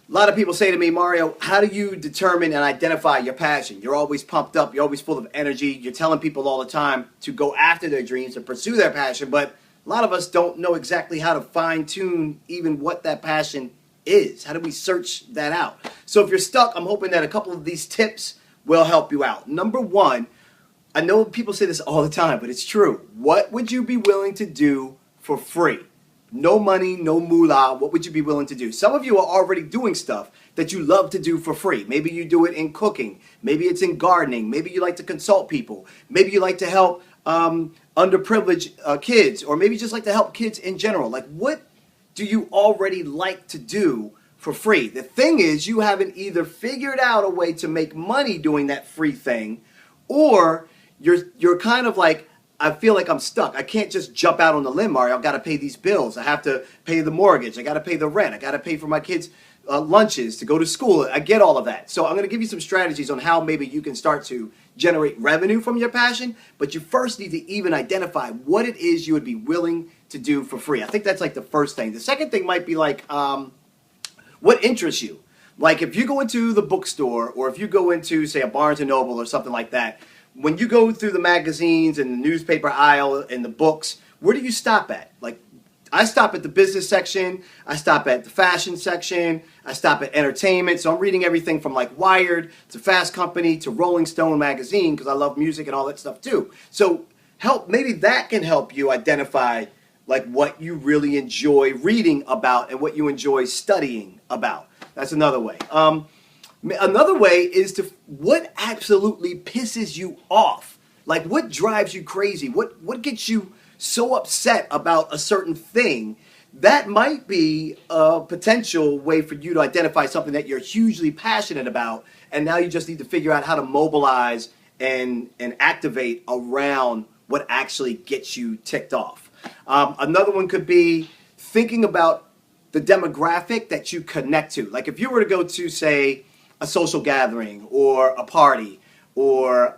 A lot of people say to me, Mario, how do you determine and identify your passion? You're always pumped up. You're always full of energy. You're telling people all the time to go after their dreams and pursue their passion. But a lot of us don't know exactly how to fine tune even what that passion is. How do we search that out? So if you're stuck, I'm hoping that a couple of these tips will help you out. Number one, I know people say this all the time, but it's true. What would you be willing to do for free? No money, no moolah. What would you be willing to do? Some of you are already doing stuff that you love to do for free. Maybe you do it in cooking. Maybe it's in gardening. Maybe you like to consult people. Maybe you like to help underprivileged kids, or maybe just like to help kids in general. Like, what do you already like to do for free? The thing is, you haven't either figured out a way to make money doing that free thing, or you're kind of like, I feel like I'm stuck. I can't just jump out on the limb, Mario. I've got to pay these bills. I have to pay the mortgage. I got to pay the rent. I got to pay for my kids' lunches to go to school. I get all of that. So I'm going to give you some strategies on how maybe you can start to generate revenue from your passion. But you first need to even identify what it is you would be willing to do for free. I think that's like the first thing. The second thing might be like, what interests you? Like if you go into the bookstore, or if you go into, say, a Barnes & Noble or something like that, when you go through the magazines and the newspaper aisle and the books, where do you stop at? Like, I stop at the business section, I stop at the fashion section, I stop at entertainment. So I'm reading everything from like Wired to Fast Company to Rolling Stone magazine, because I love music and all that stuff too. So maybe that can help you identify like what you really enjoy reading about and what you enjoy studying about. That's another way. Another way is to what absolutely pisses you off. Like what drives you crazy? What gets you so upset about a certain thing? That might be a potential way for you to identify something that you're hugely passionate about, and now you just need to figure out how to mobilize and activate around what actually gets you ticked off. Another one could be thinking about the demographic that you connect to. Like if you were to go to, say, a social gathering or a party, or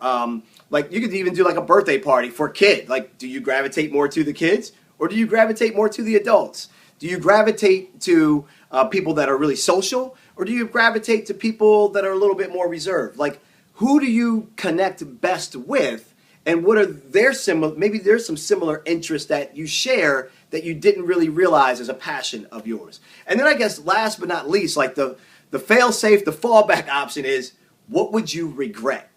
like you could even do like a birthday party for a kid. Like, do you gravitate more to the kids, or do you gravitate more to the adults? Do you gravitate to people that are really social, or do you gravitate to people that are a little bit more reserved? Like, who do you connect best with, and what are their maybe there's some similar interests that you share that you didn't really realize as a passion of yours. And then I guess last but not least, like the fail-safe, the fallback option is, what would you regret?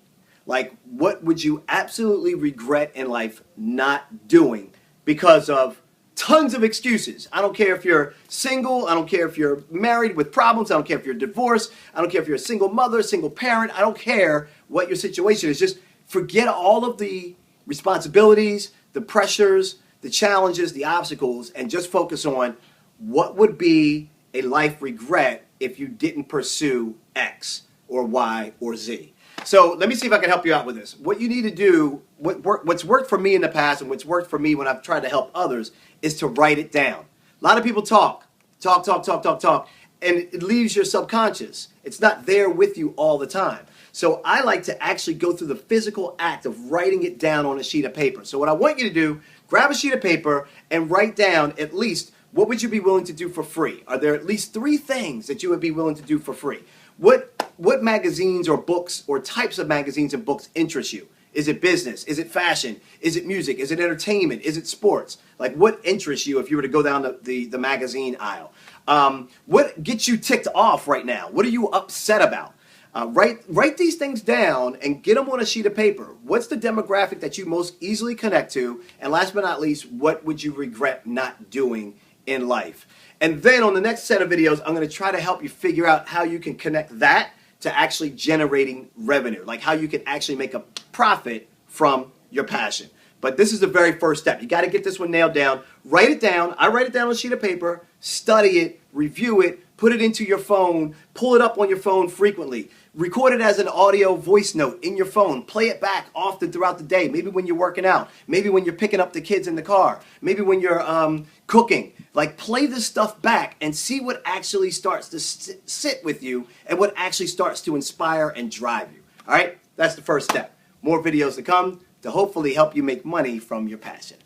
Like, what would you absolutely regret in life not doing because of tons of excuses? I don't care if you're single. I don't care if you're married with problems. I don't care if you're divorced. I don't care if you're a single mother, single parent. I don't care what your situation is. Just forget all of the responsibilities, the pressures, the challenges, the obstacles, and just focus on what would be a life regret if you didn't pursue X or Y or Z. So let me see if I can help you out with this. What you need to do, what's worked for me in the past and what's worked for me when I've tried to help others, is to write it down. A lot of people talk, and it leaves your subconscious. It's not there with you all the time. So I like to actually go through the physical act of writing it down on a sheet of paper. So what I want you to do, grab a sheet of paper and write down at least, what would you be willing to do for free? Are there at least 3 things that you would be willing to do for free? What magazines or books or types of magazines and books interest you? Is it business? Is it fashion? Is it music? Is it entertainment? Is it sports? Like, what interests you if you were to go down the magazine aisle? What gets you ticked off right now? What are you upset about? Write these things down and get them on a sheet of paper. What's the demographic that you most easily connect to? And last but not least, what would you regret not doing in life? And then on the next set of videos, I'm going to try to help you figure out how you can connect that to actually generating revenue, like how you can actually make a profit from your passion. But this is the very first step. You got to get this one nailed down. Write it down. I write it down on a sheet of paper, study it, review it, put it into your phone, pull it up on your phone frequently. Record it as an audio voice note in your phone. Play it back often throughout the day. Maybe when you're working out. Maybe when you're picking up the kids in the car. Maybe when you're cooking. Like, play this stuff back and see what actually starts to sit with you and what actually starts to inspire and drive you. All right? That's the first step. More videos to come to hopefully help you make money from your passion.